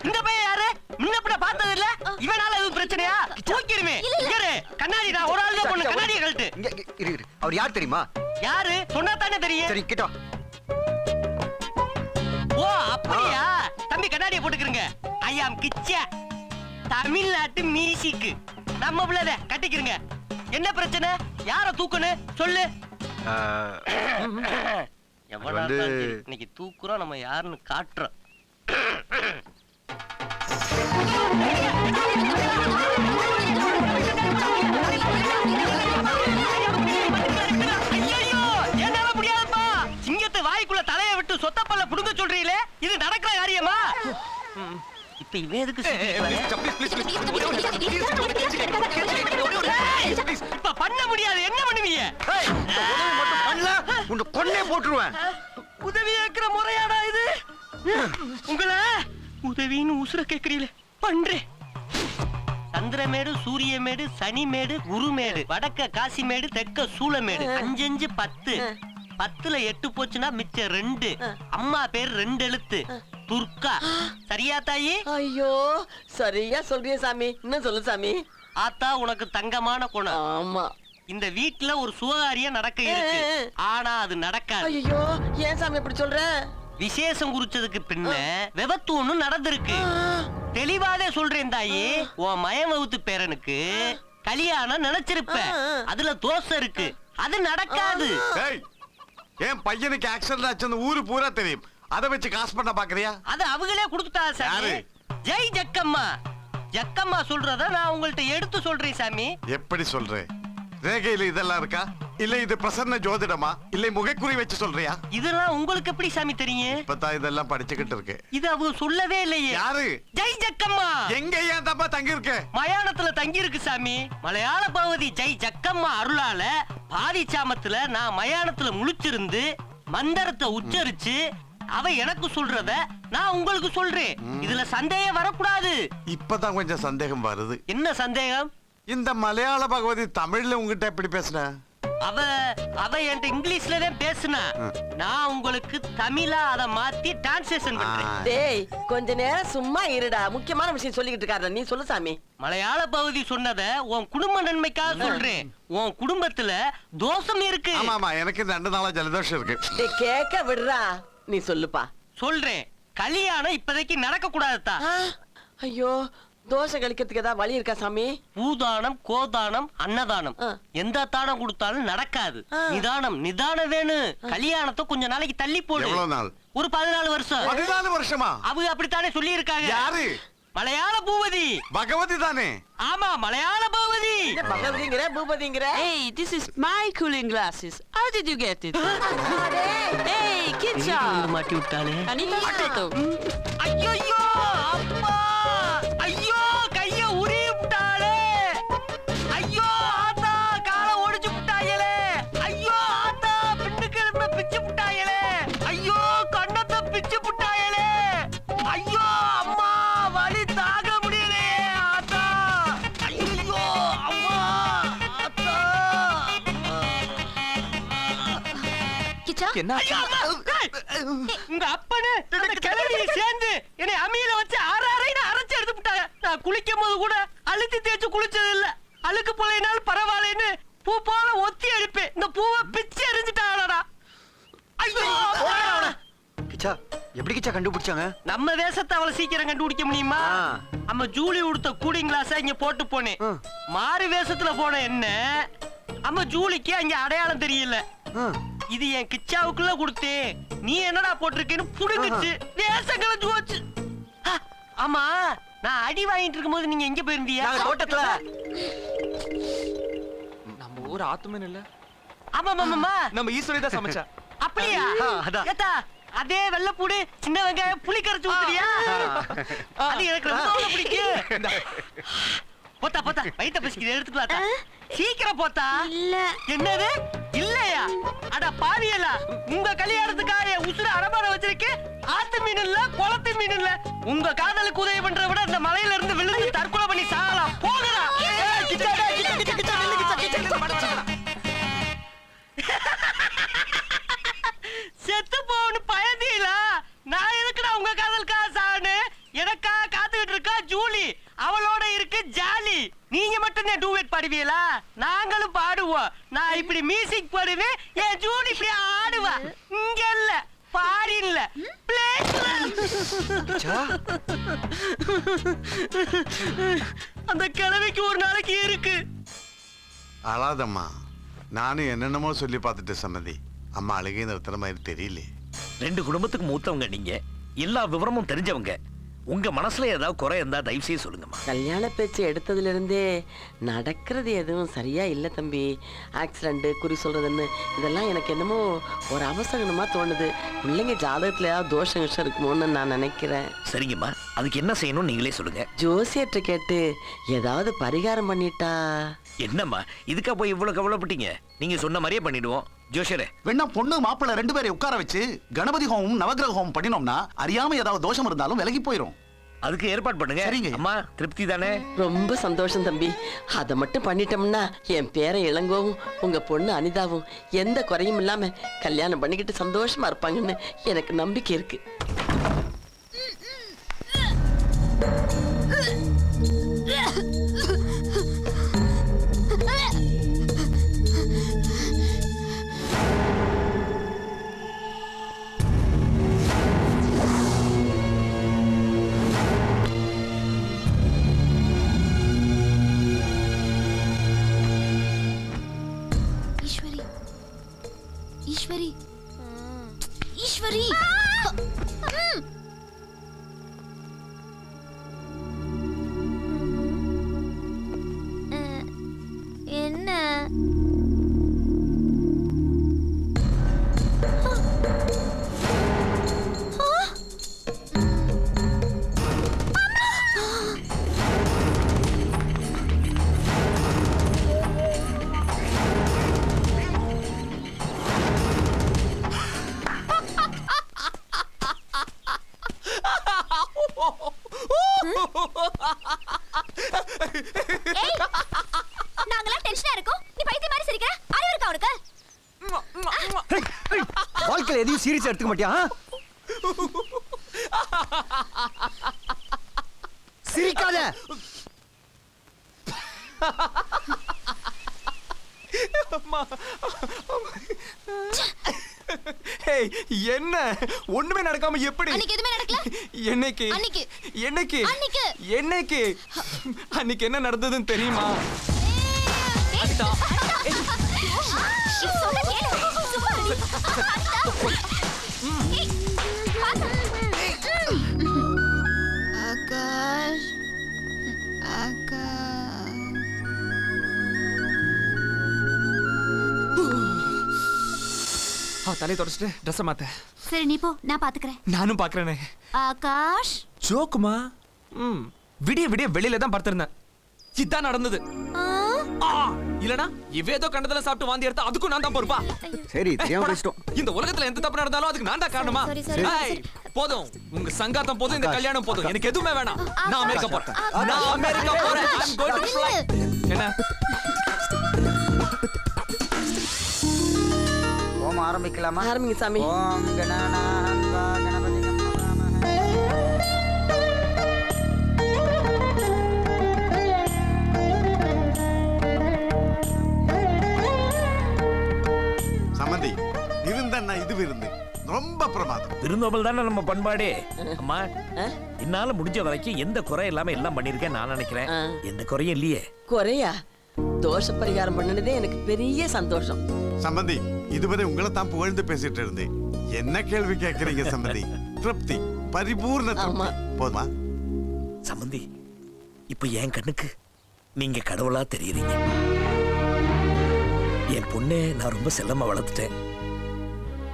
இந்த பையன் யாரு? முன்னப்பட பார்த்தது இல்ல. இவனால எதுவும் பிரச்சனையா? தூக்கிடுமே. கண்ணாடி நான் ஒரு ஆள் தான் பொண்ணு. கண்ணாடியை கழட்டு. இரு அவர் யார் தெரியுமா? யாரு சொன்னா தானே தெரியும். சரி கிட்ட. ஓ அப்படியா? தம்பி கண்ணாடியை போட்டுக்கிறங்க. ஐ ஆம் கிச்சா. தமிழ்நாட்டு மியூசிக். நம்ம பிள்ளை கட்டிக்கிறங்க. என்ன பிரச்சனை? யார தூக்கணும் சொல்லு. எவ்வளவு இன்னைக்கு தூக்குறோம், நம்ம யாருன்னு காட்டுறோம். என்னால முடியாதுப்பா. சிங்கத்தை வாய்க்குள்ள தலையை விட்டு சொத்தப்பல்ல புடுங்க சொல்றீங்களே, இது நடக்கிற காரியமா? இப்ப இவன் எதுக்கு இப்ப பண்ண முடியாது? என்ன பண்ணுவீங்க? கொன்னே போட்டுருவேன். உதவி கேட்கிற முறையாடா இது? உங்களை உதவின்னு உசுர கேக்குறீங்களே, பண்றேன். சந்திரமேடு, சூரியமேடு, சனிமேடு, குருமேடு, வடக்க காசிமேடு, தெற்க சூளமேடு. 5 5 10. 10ல 8 போச்சுன்னா மிச்சம் 2. அம்மா பேர் 2 எழுத்து, துர்கா. சரியா தாயி? ஐயோ சரியா சொல்றிய சாமி. இன்னும் சொல்லு சாமி. ஆத்தா உனக்கு தங்கமான குணம். ஆமா. இந்த வீட்டுல ஒரு சுபகாரியம் நடக்க இருக்கு. ஆனா அது நடக்காது. ஐயோ ஏன் சாமி இப்படி சொல்ற? விசேஷம் குறிச்சதுக்கு பின்ன விபத்து ஒண்ணு நடந்திருக்கு. தெளிவாவே சொல்றேன் தாயி. உன் மயவகுத்து பேரனுக்கு கல்யாணம் நினைச்சிருப்ப. அதுல தோசை இருக்கு, அது நடக்காது. என் பையனுக்கு ஆக்சிடென்ட் ஆச்சு ஊரு பூரா தெரியும். அதை வச்சு காசு பண்ண பாக்குறியா? அது அவங்களே கொடுத்துட்டா சாமி. ஜெய் ஜக்கம்மா. ஜக்கம்மா சொல்றத நான் உங்கள்ட்ட எடுத்து சொல்றேன் சாமி. எப்படி சொல்றேன்? ரேகையில இதெல்லாம் இருக்கா? இல்ல இது பிரசன்ன ஜோதிடமா? இல்ல முகக்குறி வச்சு சொல்றியா? இதெல்லாம் உங்களுக்கு எப்படி சாமி தெரியும்? இப்பதான் இதெல்லாம் படிச்சுக்கிட்டு இருக்கு. இது அவங்க சொல்லவே இல்லையே. யாரு? ஜெய் ஜக்கம்மா. எங்க ஏன் தப்பா தங்கி இருக்கு? மயானத்துல தங்கி இருக்கு சாமி. மலையாள பகவதி ஜெய் ஜக்கம்மா அருளால பாதி சாமத்துல நான் மயானத்துல முழிச்சிருந்து மந்திரத்தை உச்சரிச்சு அவ எனக்கு சொல்றத நான் உங்களுக்கு சொல்றேன். இதுல சந்தேகம் வரக்கூடாது. இப்பதான் கொஞ்சம் சந்தேகம் வருது. என்ன சந்தேகம்? இந்த மலையாள பகவதி தமிழ்ல உங்ககிட்ட எப்படி பேசுன? அவ என்கிட்ட இங்கிலீஷ்ல தான் பேசுனா. நான் உங்களுக்கு தமிழா அத மாத்தி டிரான்ஸ்லேஷன் பண்றேன். டேய் கொஞ்ச நேரம் சும்மா இருடா, முக்கியமான விஷயம் சொல்லிக்கிட்டு இருக்காரு. நீ சொல்லு சாமி. மலையாள பகுதி சொன்னத உன் குடும்ப நன்மைக்காக சொல்றேன். உன் குடும்பத்துல தோஷம் இருக்கு. ஆமா எனக்கு 2 நாளா ஜலதோஷம் இருக்கு. டேய் கேக்க விடுறா, நீ சொல்லுப்பா. சொல்றேன், கல்யாணம் இப்போதைக்கு நடக்க கூடாதுதா. ஐயோ, தோஷம் கழிக்கிறதுக்கு ஏதாவது வழி இருக்கா சாமி? பூதானம், கோதானம், அன்னதானம் எந்த தானம் கொடுத்தாலும் நடக்காது. நிதானம் வேணும். கல்யாணத்தை கொஞ்ச நாளைக்கு தள்ளி போடு. எவ்வளவு நாள்? ஒரு 14 வருஷம். 14 வருஷமா? அவங்க அப்படித்தானே சொல்லி இருக்காங்க. யாரு? மலையாள பூபதி. பகவதி தானே? ஆமா, மலையாள Boopathi. பகவதிங்கற பூபதிங்கற? Hey, this is my cooling glasses. How did you get it? Hey, Kitcha. மாட்டி விட்டானே. Anita Toto. ஐயோ அம்மா, ஐயோ கைய உரி விட்டாளே. ஐயோ ஆத்தா, காலை ஒடிச்சு விட்டாயலே. ஐயோ ஆத்தா, பின்னுக்கு எலும்ப பிச்சு விட்டாயலே. ஐயோ கண்ணத்தை பிச்சு விட்டாயலே. ஐயோ அம்மா, வலி தாங்க முடியலையே ஆத்தா. ஐயோ அம்மா, ஆத்தா. கிச்சா என்ன ஐயோ அம்மா, உங்க அப்பனு அந்த கிழவியை சேர்ந்து என்னை அம்மியில வச்சு ஆறாரைன்னு அரைச்சு எடுத்து விட்டாங்க. நான் குளிக்கும் போது கூட அழுத்தி தேய்ச்சு குளிச்சது இல்ல. அழுக்கு போலைனாலும் பரவாயில்லைன்னு பூ போல ஒத்தி எடுப்பேன். இந்த பூவை பிச்சு எரிஞ்சுட்டாங்களா. ஐயோ, கிச்சா எப்படி கிச்சா கண்டுபிடிச்சாங்க? நம்ம வேஷத்தை அவளை சீக்கிரம் கண்டுபிடிக்க முடியுமா? நம்ம ஜூலி உடுத்த கூலிங் கிளாஸ இங்க போட்டு போனேன். மாறு வேஷத்துல போன என்ன அம்மா ஜூலிக்கு அங்க அடையாளம் தெரியல. இது என் கிச்சாவுக்குள்ள கொடுத்தேன். நீ என்னடா போட்டிருக்கேன்னு புடுங்குச்சு. வேஷங்களை ஜோச்சு. ஆமா, நான் அடி வாங்கிட்டு இருக்கும்போது நீங்க எங்க போயிருந்தீங்க? தோட்டத்துல. நம்ம ஊர் ஆத்துமன் இல்ல? ஆமா மாமா, நம்ம ஈஸ்வரி தான் சமைச்சா. அப்படியா? அதான். ஏத்தா, அதே வெள்ளைப்பூடு சின்ன வெங்காயம் புளி கரைச்சு ஊத்துறியா? அது எனக்கு ரொம்ப பிடிக்கும். போத்தா வயித்த பசிக்குது, எடுத்துட்டு வாத்தா. சீக்கிரம் போத்தா. இல்ல. என்னது இல்லையா? அட பாவியலா, உங்க கல்யாணத்துக்காக என் உசுர அடமான வச்சிருக்கேன். ஆத்து மீன் இல்ல, குளத்து மீன் இல்ல. உங்க காதலுக்கு உதவி பண்றத விட இந்த மலையில இருந்து விழுந்து தற்கொலை பண்ணி சாகலாம். போகலாம். செத்து போன்னு பயந்தீங்களா? நான் எதுக்குடா உங்க காதலுக்காக சாகனு? எனக்கா காத்துக்கிட்டு இருக்கா ஜூலி. அவளோட இருக்கு ஜாலி. நீங்க மட்டும் தான் டூயட் பாடுவீங்களா? நாங்களும் பாடுவோம். நான் இப்படி மியூசிக் பாடுவேன், என் ஜூலி இப்படி ஆடுவா. இங்க இல்ல, பாரின்ல, பிளேஸ்ல. அந்த கிழமைக்கு ஒரு நாளைக்கு இருக்கு. அழாதம்மா, நானும் என்னென்னமோ சொல்லி பார்த்துட்டு சம்மதி. அம்மா அழுகை நிறுத்துற மாதிரி தெரியல. 2 குடும்பத்துக்கு மூத்தவங்க நீங்க, எல்லா விவரமும் தெரிஞ்சவங்க. உங்க மனசுல ஏதாவது குறை இருந்தா தயவு செய்து சொல்லுங்கம்மா. கல்யாண பேச்சு எடுத்ததுல இருந்தே நடக்கிறது எதுவும் சரியா இல்ல தம்பி. ஆக்சிடென்ட், குறி சொல்றதுன்னு இதெல்லாம் எனக்கு என்னமோ ஒரு அவசரமா தோணுது. பிள்ளைங்க ஜாதகத்துல ஏதாவது தோஷம் விஷம் இருக்குமோன்னு நான் நினைக்கிறேன். சரிங்கம்மா, அதுக்கு என்ன செய்யணும் நீங்களே சொல்லுங்க. ஜோசியர்கிட்ட கேட்டு ஏதாவது பரிகாரம் பண்ணிட்டா. என்னம்மா இதுக்கா போய் இவ்வளவு கவலைப்பட்டீங்க? நீங்க சொன்ன மாதிரியே பண்ணிடுவோம். ஜோஷரே, வேணா பொண்ணு மாப்பிள்ள 2 பேரை உட்கார வச்சு கணபதி ஹோமம் நவகிரக ஹோமம் பண்ணினோம்னா அறியாம ஏதாவது தோஷம் இருந்தாலும் விலகி போயிடும். அதுக்கு ஏற்பாடு பண்ணுங்க. சரிங்க. அம்மா திருப்தி தானே? ரொம்ப சந்தோஷம் தம்பி. அதை மட்டும் பண்ணிட்டோம்னா என் பேரன் இளங்கோவும் உங்க பொண்ணு அனிதாவும் எந்த குறையும் இல்லாம கல்யாணம் பண்ணிக்கிட்டு சந்தோஷமா இருப்பாங்கன்னு எனக்கு நம்பிக்கை இருக்கு. ஈஸ்வரி, ஈஸ்வரி. என்ன? வாழ்க்கையில எதையும் சீரியஸா எடுத்துக்க மாட்டியா? சிரிக்காத. ஏய், என்ன ஒண்ணுமே நடக்காம எப்படி? அன்னைக்கு எதுவுமே நடக்கல. என்னைக்கு அன்னைக்கு. என்னைக்கு அன்னைக்கு. என்னைக்கு அன்னைக்கு என்ன நடந்ததுன்னு தெரியுமா? அனிதா, சொன்னா கேளு. சும்மா இரு. ஏய், ஆகாஷ் தலையை தொடச்சிட்டு ட்ரெஸ் மாத்த. சரி நீ போ, நான் பாத்துக்கிறேன். நானும் பாக்குறேனே. ஆகாஷ் ஜோக்குமா? விடிய விடிய வெளியில தான் படுத்திருந்தேன். இதான் நடந்தது. இல்லனா இவ ஏதோ கண்டதெல்லாம் சாப்பிட்டு வாந்தி எடுத்தா அதுக்கும் நான் தான் பொறுப்பா? சரி தெரியாம பேசிட்டோம். இந்த உலகத்துல எந்த தப்பு நடந்தாலும் அதுக்கு நான் தான் காரணமா? ஏய், போதும் உங்க சங்காத்தம் போதும், இந்த கல்யாணம் போதும், எனக்கு எதுவுமே வேணாம். நான் அமெரிக்கா போறேன். நான் அமெரிக்கா போறேன். I'm going to fly. என்ன? ஓம் ஆரம்பிக்கலாமா? ஆரம்பிங்க சாமி. ஓம் கணநாத்வா கணபதி நமः. சம்மந்தி விருந்தண்ணா, இது விருந்து ரொம்ப பிரமாதம். விருந்தோம்பல் தானே நம்ம பண்பாடே. அம்மா, என்னால முடிஞ்ச வரைக்கும் எந்த குறை இல்லாம எல்லாம் பண்ணிருக்கேன் நான் நினைக்கிறேன். எந்த குறையும் இல்லையே. குறையா? தோஷ பரிகாரம் பண்ணினதே எனக்கு பெரிய சந்தோஷம். சம்பந்தி, இதுவரை உங்களை தான் புகழ்ந்து பேசிட்டு இருந்தேன். என்ன கேள்வி கேட்கறீங்க சம்பந்தி? திருப்தி, பரிபூர்ண திருப்தி. போதுமா? சம்பந்தி, இப்ப என் கண்ணுக்கு நீங்க கடவுளா தெரியுறீங்க. என் பொண்ணே நான் ரொம்ப செல்லமா வளர்த்துட்டேன்.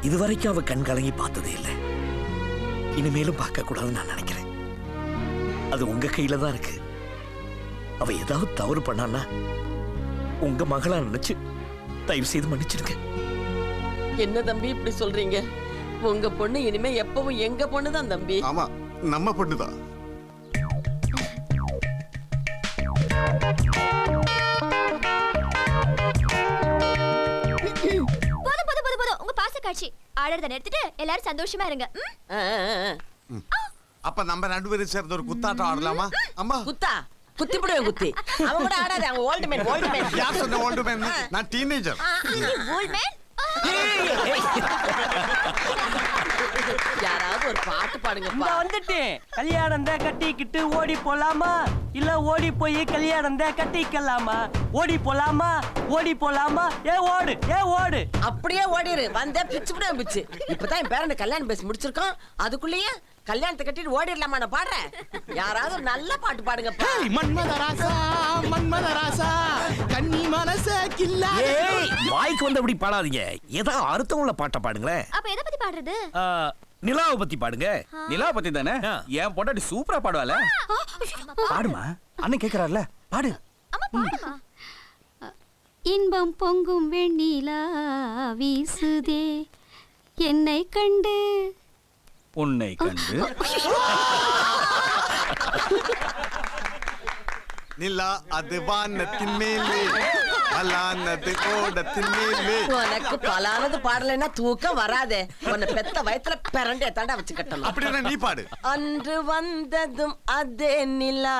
இதுவரைக்கும் அவ கண் கலங்கி பார்த்ததே இல்லை. இனிமேலும் பார்க்க கூடாதுன்னு நான் நினைக்கிறேன். அது உங்க கையில தான் இருக்கு. அவ ஏதாவது தவறு பண்ணான்னா உங்க மகளா நினைச்சு தயவு செய்து மன்னிச்சிருங்க. என்ன தம்பி இப்படி சொல்றீங்க? உங்க பொண்ணு இனிமே எப்பவும் எங்க பொண்ணுதான் தம்பி. ஆமா, நம்ம பொண்ணுதான். போதும் உங்க பாச காட்சி ஆடுறத நிறுத்திட்டு எல்லாரும் சந்தோஷமா இருங்க. அப்ப நம்ம ரெண்டு பேரும் சேர்ந்து ஒரு குத்தாட்டம் ஆடலாமா? அம்மா, குத்தா குத்தி போடுவேன். குத்தி அவங்க கூட ஆடாத. அவங்க ஓல்டு மேன். ஓல்டு மேன் யார் சொன்ன ஓல்டு மேன்? நான் டீனேஜர். Old man. யாராவது ஒரு பாட்டு பாடுங்க. வந்துட்டு கல்யாணம் தான் கட்டிக்கிட்டு ஓடி போலாமா, இல்ல ஓடி போய் கல்யாணம் தான் கட்டிக்கலாமா? ஓடி போலாமா, ஓடி போலாமா? ஓடு ஓடு. அப்படியே ஓடிரு. வந்தே பிச்சு விடுவேன் பிச்சு. இப்பதான் என் பேரன் கல்யாணம் பேசி முடிச்சிருக்கோம். அதுக்குள்ளேயே கல்யாணத்தை கட்டிட்டு ஓடிடலாமா? நான் பாடுறேன். யாராவது ஒரு நல்ல பாட்டு பாடுங்க. மன்மதராசா மன்மதராசா கன்னி மனச கில்லா. வாய்க்கு வந்து அப்படி பாடாதீங்க. ஏதாவது அர்த்தமுள்ள பாட்டை பாடுங்களேன். அப்ப எதை பத்தி பாடுறது? நிலாவை பத்தி பாடுங்க. நிலா பத்தி தானே? என் பொண்டாட்டி சூப்பரா பாடுவால. பாடுமா, அண்ணன் கேக்குறாருல, பாடு. அம்மா பாடுமா. இன்பம் பொங்கும் வெண்ணிலா வீசுதே என்னை கண்டு உன்னை கண்டு நிலா அது வானத்தின் மேலே, பலானது ஓடத்தின் மேலே. உனக்கு பலானது பாடலைன்னா தூக்கம் வராதே. உன்னை பெத்த வயத்துல பிறண்டே தாண்டா வச்சு கட்டணும். அப்படின்னா நீ பாடு. அன்று வந்ததும் அதே நிலா,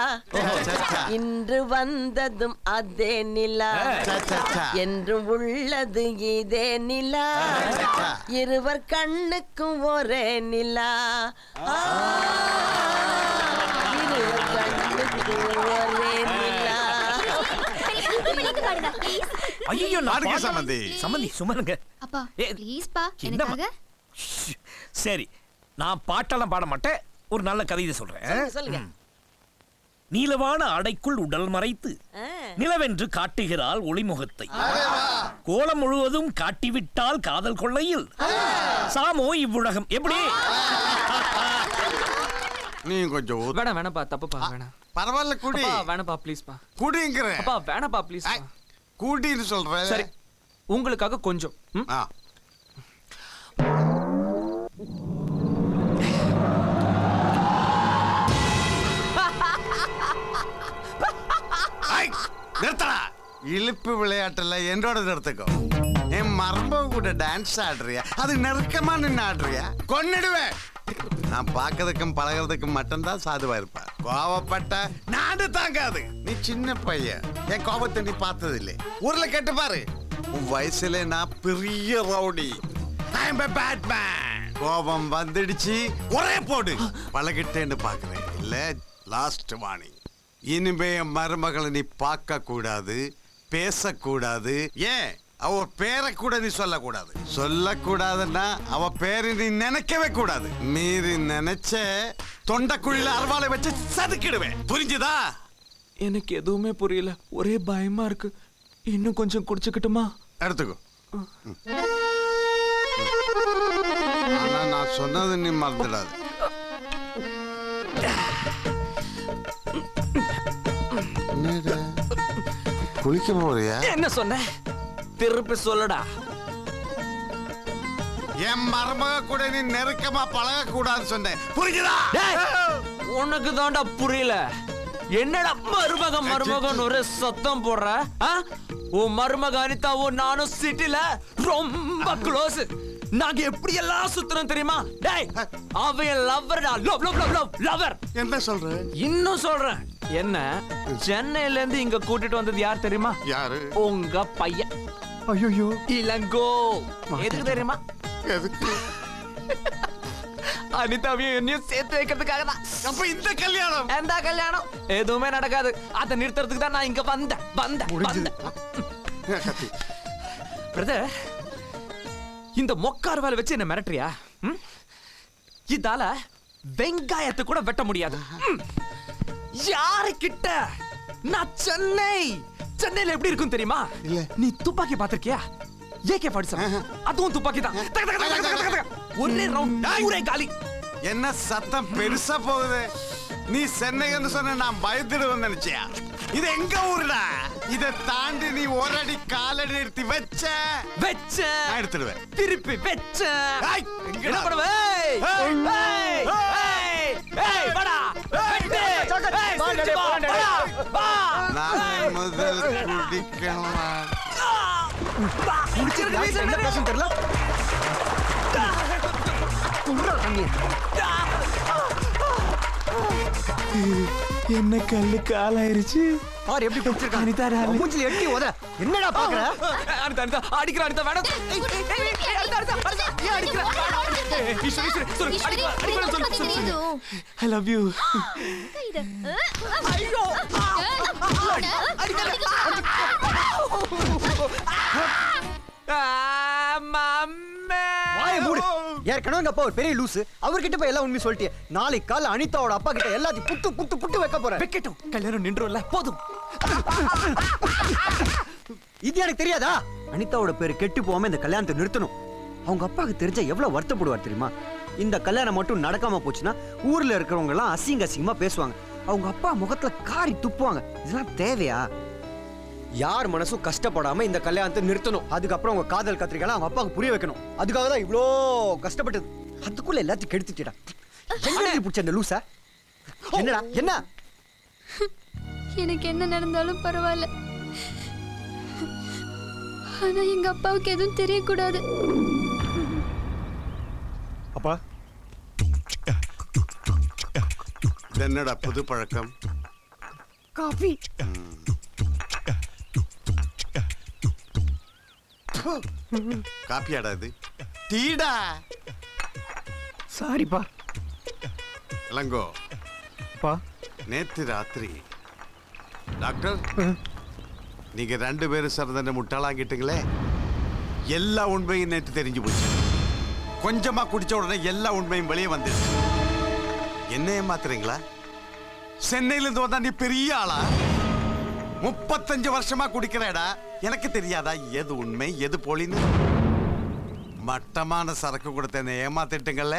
இன்று வந்ததும் அதே நிலா, என்றும் உள்ளது இதே நிலா, இருவர் கண்ணுக்கும் ஒரே நிலா, இருவர் கண்ணுக்கும் ஒரே நிலா. ஐயோ, பாடுங்க சம்பந்தி. சம்பந்தி சும்மாங்க. அப்பா ப்ளீஸ் பா, என்னம்மா? எனக்காக. சரி, நான் பாட்டெல்லாம் பாட மாட்டேன். ஒரு நல்ல கவிதை சொல்றேன். சொல்லுங்க. நீலவான அடைக்குள் உடல் மறைத்து நிலவென்று காட்டுகிறாள் ஒளிமுகத்தை. கோலம் முழுவதும் காட்டிவிட்டால் காதல் கொள்ளையில் சாமோ இவ்வுலகம். எப்படி? நீ கொஞ்சம் வேணாம் வேணாப்பா, தப்புப்பா, வேணாம். பரவாயில்ல, குடி. வேணாப்பா ப்ளீஸ்ப்பா. குடிங்கிற. அப்பா வேணாப்பா ப்ளீஸ். கூட்டின்னு சொல்ற. சரி, உங்களுக்காக கொஞ்சம். நிறுத்தடா. இழுப்பு விளையாட்டுல என்னோட நிறுத்துக்கோ. என் மரபு கூட டான்ஸ் ஆடுறியா? அது நெருக்கமா நின்று ஆடுறியா? கொன்னிடுவேன். நான் பார்க்கறதுக்கும் பழகிறதுக்கும் மட்டும்தான் சாதுவா இருப்பேன். கோவப்பட்ட நாடு தாங்காது. நீ சின்ன பையன், என் கோபத்தை நீ பார்த்தது இல்லை. ஊர்ல கேட்டு பாரு, உன் வயசுல நான் பெரிய rowdy. I am a bad man. கோபம் வந்துடுச்சு, ஒரே போடு. பழகிட்டேன்னு பாக்குறேன் இல்ல? Last warning. இனிமே என் மருமகளை நீ பார்க்க கூடாது, பேசக்கூடாது. ஏன் அவ பேரை கூட நீ சொல்லக்கூடாது. சொல்லக்கூடாதுன்னா அவ பேரை நீ நினைக்கவே கூடாது. மீறி நினைச்ச தொண்டைக்குழியில அருவாளை வச்சு சதுக்கிடுவேன். புரிஞ்சுதா? எனக்கு எதுவுமே புரியல, ஒரே பயமா இருக்கு. இன்னும் கொஞ்சம் குடிச்சுக்கிட்டுமா? எடுத்துக்கோ. ஆனா நான் சொன்னது நீ மறந்துடாது. குளிக்க போறியா? என்ன சொன்ன? திருப்பி சொல்லடா. என் மருமக கூட நீ நெருக்கமா பழக கூடாதுன்னு சொன்னேன். புரிஞ்சுதா? உனக்கு தான்டா புரியல. என்னடா மருமகன் ஒரு சத்தம் போடுற? உன் மருமக அனிதாவும் நானும் சிட்டில ரொம்ப க்ளோஸ். நாங்க எப்படி எல்லாம் சுத்துறோம் தெரியுமா? டேய், அவன் லவ்வர்டா. லவர். என்ன சொல்ற? இன்னும் சொல்றேன். என்ன சென்னையில இருந்து இங்க கூட்டிட்டு வந்தது யார் தெரியுமா? யாரு? உங்க பையன். ஐயோ, இளங்கோ. எதுக்கு தெரியுமா? எதுக்கு? அனிதாவையும் என்னையும் சேர்த்து வைக்கிறதுக்காக தான். அப்ப இந்த கல்யாணம்? எந்த கல்யாணம் எதுவுமே நடக்காது. அதை நிறுத்துறதுக்கு தான் நான் இங்க வந்தேன். பிரதர், இந்த மொக்கார் வேலை வச்சு என்ன மிரட்டுறியா? இதால வெங்காயத்தை கூட வெட்ட முடியாது. யாரு கிட்ட? நான் சென்னையில எப்படி இருக்கும் தெரியுமா? இல்ல. நீ துப்பாக்கி பாத்திருக்கியா? AK-47 அதுவும் துப்பாக்கி தான். ஒரே ரவுண்ட் ஊரே காலி. என்ன சத்தம் பெருசா போகுது? நீ சென்னைன்னு சொன்ன நான் பயந்துடுவேன் நினைச்சியா? இது எங்க ஊருடா? இதை தாண்டி நீ ஒரு அடி காலடி எடுத்து வச்ச நான் எடுத்துடுவேன். திருப்பி வச்ச எங்கடா? நான் முதல் குடிக்கணுமா? என்ன பேச தெரியல. என்ன கல்லு காலாயிருச்சு. பாரு எப்படி குடிச்சிருக்கான். அனிதா மூஞ்சில எட்டி ஓத. என்னடா பாக்குற? அனிதா அடிக்கிற. அனிதா வேணாம். I love you. ஐயோ. ஏற்கனவே எங்க அப்பா ஒரு பெரிய லூசு. அவர்கிட்ட போய் எல்லாம் உண்மை சொல்லிட்டே. நாளைக்கு கால அனிதாவோட அப்பா கிட்ட எல்லாத்தையும் புட்டு வைக்க போறேன். வைக்கட்டும், கல்யாணம் நின்றுல போதும். இது எனக்கு தெரியாதா? அனிதாவோட பேரு கெட்டு போகாம இந்த கல்யாணத்தை நிறுத்தணும். அவங்க அப்பாவுக்கு தெரிஞ்சா எவ்வளவு வருத்தப்படுவார் தெரியுமா? இந்த கல்யாணம் மட்டும் நடக்காம போச்சுன்னா ஊர்ல இருக்கிறவங்க எல்லாம் அசிங்கமா பேசுவாங்க. அவங்க அப்பா முகத்துல காரி துப்புவாங்க. இதெல்லாம் தேவையா? யார் மனசும் கஷ்டப்படாம இந்த கல்யாணத்தை நிறுத்தணும். அதுக்கப்புறம் உங்க காதல் கத்திரிக்கால அவங்க அப்பாவுக்கு புரிய வைக்கணும். அதுக்காக தான் இவ்வளோ கஷ்டப்பட்டது. அதுக்குள்ள எல்லாத்தையும் கெடுத்துட்டா. எங்க பிடிச்ச அந்த லூசா? என்னடா என்ன? எனக்கு என்ன நடந்தாலும் பரவாயில்ல, ஆனா எங்க அப்பாவுக்கு எதுவும் தெரியக்கூடாது. அப்பா, என்னடா புது பழக்கம்? காஃபி. காப்பியாடா இது? டீடா. சாரிப்பா. இளங்கோ, பா, நேத்து ராத்திரி டாக்டர் நீங்க 2 பேரும் சரதனை முட்டாளாங்கிட்டீங்களே. எல்லா உண்மையும் நேற்று தெரிஞ்சு போச்சு. கொஞ்சமா குடிச்ச உடனே எல்லா உண்மையும் வெளியே வந்துடுச்சு. என்ன ஏமாத்துறீங்களா? சென்னையில இருந்து வந்தா நீ பெரிய ஆளா? 35 வருஷமா குடிக்கிறேடா. எனக்கு தெரியாதா எது உண்மை எது போலின்னு? மட்டமான சரக்கு கொடுத்த என்ன ஏமாத்திட்டுங்கல்ல.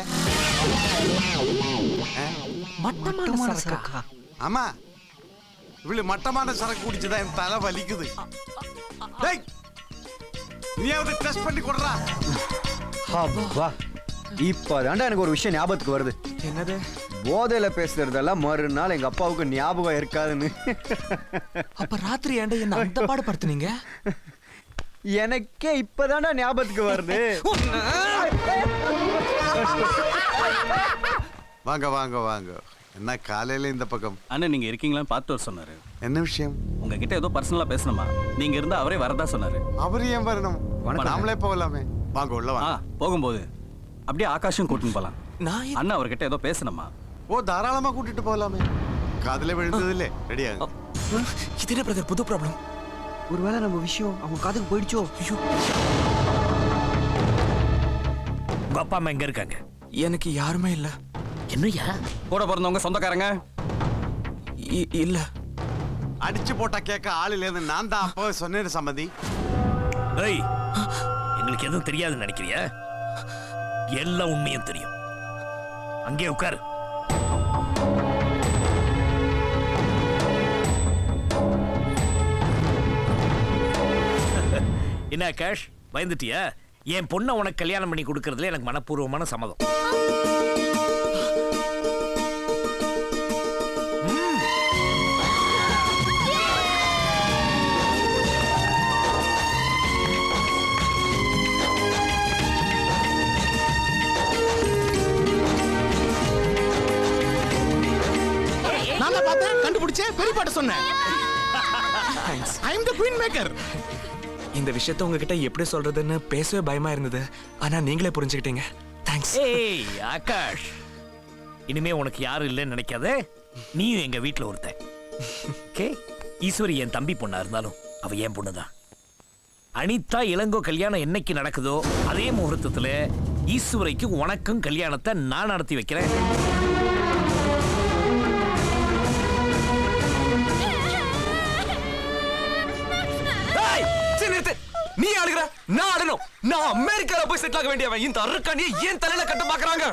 மட்டமான சரக்கா? ஆமா, இவ்வளவு மட்டமான சரக்கு குடிச்சுதான் என் தலை வலிக்குது. டேய், நீயாவது டெஸ்ட் பண்ணி கொடுறா. அப்பா, இப்பதான்டா எனக்கு ஒரு விஷயம் ஞாபகத்துக்கு வருது. என்னது? போதையில பேசுறதெல்லாம் மறுநாள் எங்க அப்பாவுக்கு ஞாபகம் இருக்காதுன்னு. அப்ப ராத்திரி ஏன்டா என்ன அந்த பாடுபடுத்துனீங்க? எனக்கே இப்பதான்டா ஞாபகத்துக்கு வருது. வாங்க வாங்க வாங்க. என்ன காலையில இந்த பக்கம்? அண்ணன் நீங்க இருக்கீங்களான்னு பார்த்து வர சொன்னாரு. என்ன விஷயம்? உங்ககிட்ட ஏதோ பர்சனலா பேசணுமா? நீங்க இருந்தா அவரே வரதா சொன்னாரு. அவர் ஏன் வரணும்? நாமளே போகலாமே. வாங்க உள்ள வாங்க. போகும்போது அப்படியே ஆகாஷும் கூட்டின்னு போலாம். நான் அண்ணா அவர்கிட்ட ஏதோ பேசணுமா? ஓ தாராளமா கூட்டிட்டு போகலாமே. காதுல விழுந்தது இல்ல. ரெடியா? இது என்ன பிரதர் புது ப்ராப்ளம்? ஒருவேளை நம்ம விஷயம் அவங்க காதுக்கு போயிடுச்சோ? ஐயோ, உங்க அப்பா அம்மா எங்க இருக்காங்க? எனக்கு யாருமே இல்ல. என்னையா? கூட பிறந்தவங்க சொந்தக்காரங்க? இல்ல. அடிச்சு போட்டா கேட்க ஆள் இல்லைன்னு நான் தான் அப்போ சொன்னேன் சம்மதி. ஏய், எங்களுக்கு எதுவும் தெரியாதுன்னு நினைக்கிறியா? எல்லா உண்மையும் தெரியும். அங்கே உட்காரு. என்ன கேஷ், பயந்துட்டியா? என் பொண்ணை உனக்கு கல்யாணம் பண்ணி கொடுக்கறதுல எனக்கு மனப்பூர்வமான சம்மதம். நான் தான் பார்த்தேன், கண்டுபிடிச்சேன், பெரிய பாட்ட சொன்னேன். ஐ அம் தி குயின் மேக்கர். இந்த விஷயத்தை உங்ககிட்ட எப்படி சொல்றதுன்னு பேசவே பயமா இருந்தது. ஆனா நீங்களே புரிஞ்சுக்கிட்டீங்க. தேங்க்ஸ். ஏய் ஆகாஷ், இனிமே உனக்கு யாரும் இல்லைன்னு நினைக்காத. நீயும் எங்க வீட்டுல ஒருத்தன். ஓகே? ஈஸ்வரி என் தம்பி பொண்ணா இருந்தாலும் அவ என் பொண்ணுதான். அனிதா இளங்கோ கல்யாணம் என்னைக்கு நடக்குதோ அதே முகூர்த்தத்துல ஈஸ்வரிக்கு உனக்கும் கல்யாணத்தை நான் நடத்தி வைக்கிறேன். நீ ஆடுகிற, நான் ஆடணும். நான் அமெரிக்கால போய் செட்டில் ஆக வேண்டியவன். இந்த அருக்காணியை ஏன் தலையில கட்ட பாக்குறாங்க?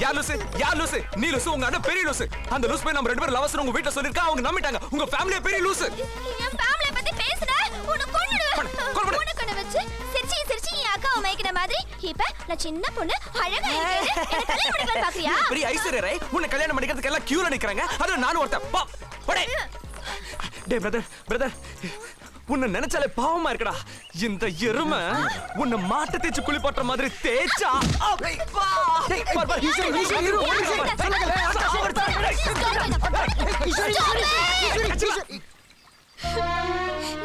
யார் லூசு? யார் லூசு? நீ லூசு, உங்க அண்ணன் பெரிய லூசு. அந்த லூசு போய் நம்ம 2 பேரும் லவர்ஸ் உங்க வீட்ல சொல்லிருக்கா. அவங்க நம்பிட்டாங்க. உங்க ஃபேமிலியே பெரிய லூசு. என் ஃபேமிலிய பத்தி பேசுற உன்னை கொன்னுடுவேன். உன்னை கண்ண வச்சு சிரிச்சி சிரிச்சி என் அக்காவை மயக்கின மாதிரி இப்ப நான் சின்ன பொண்ணு அழகா இருக்கேன். என்ன கல்யாணம் பண்ணிக்கலாம் பாக்குறியா? பெரிய ஐஸ்வர்யா உன்னை கல்யாணம் பண்ணிக்கிறதுக்கு எல்லாம் கியூல நிக்கறாங்க. அதுல நானும் ஒருத்தன். போ போடே. டேய் பிரதர் உன்னை நினைச்சாலே பாவமா இருக்குடா. இந்த எருமை உன்னை மாட்டு தேய்ச்சி குளிப்பாட்டுற மாதிரி தேய்ச்சா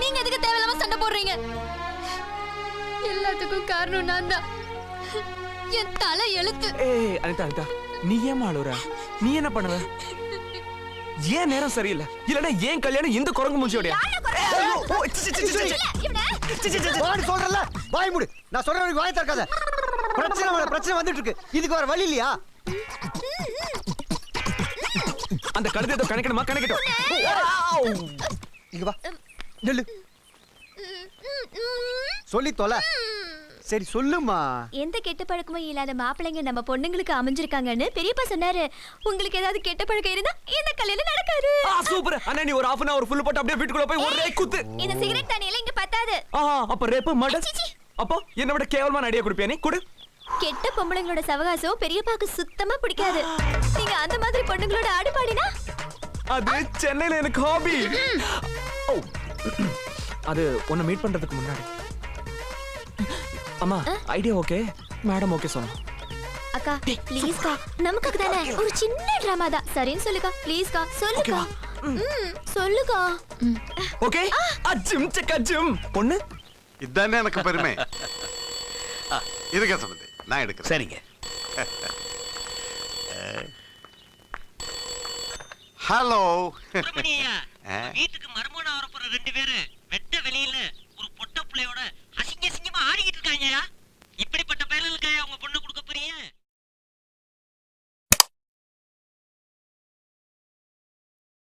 நீங்க எதுக்கு தேவையில்லாம சண்டை போடுறீங்க? எல்லாத்துக்கும் காரணம் நான் தான். என் தலை எழுத்து. ஏய் அனிதா நீ ஏன் அழுற? நீ என்ன பண்ணுவ? ஏன் நேரம் சரியில்லை? இல்லனா ஏன் கல்யாணம் இந்த குரங்கு மூஞ்சியோடயா? சொல்றல வாய் மூடு. நான் சொல்ற வரைக்கும் வாய் திறக்காத. பிரச்சனை வந்துட்டு இருக்கு. இதுக்கு வேற வழி இல்லையா? அந்த கழுதை ஏதோ கணக்கணுமா? கணக்கட்டும். இங்க வா. நில்லு. சொல்லி தொலை. சரி சொல்லுமா. எந்த கெட்ட பழக்கமும் இல்லாத மாப்பிள்ளைங்க நம்ம பொண்ணுங்களுக்கு அமைஞ்சிருக்காங்கன்னு பெரியப்பா சொன்னாரு. உங்களுக்கு ஏதாவது கெட்ட பழக்கம் இருந்தா இந்த கல்யாணம் நடக்காது. சூப்பர். அண்ணா நீ ஒரு half an hour ஃபுல் போட்டு அப்படியே வீட்டுக்குள்ள போய் ஒரே குத்து. இந்த சிகரெட் தண்ணியில இங்க பத்தாது. அப்ப ரேப் மர்டர். அப்போ என்ன விட கேவலமான ஐடியா குடுப்பியா நீ? குடு. கெட்ட பொம்பளைங்களோட சவகாசம் பெரியப்பாக்கு சுத்தமா பிடிக்காது. நீங்க அந்த மாதிரி பொண்ணுங்களோட ஆடு பாடினா அது சென்னையில எனக்கு ஹாபி. அது உன்னை மீட் பண்றதுக்கு முன்னாடி. அம்மா ஐடியா ஓகே, மேடம் ஓகே சொன்னா. அக்கா ப்ளீஸ் கா, நமக்கு தானே ஒரு சின்ன டிராமா தான். சரின்னு சொல்லுக்கா ப்ளீஸ் கா. சொல்லுக்கா. சொல்லுக்கா. ஓகே. அஜிம் சக்க அஜிம். பொண்ணு இதானே எனக்கு பெருமை. இதுக்கு சொல்லுது நான் எடுக்கிறேன். சரிங்க. ஹலோ. வீட்டுக்கு மர்மனா வரப்போற 2 பேரு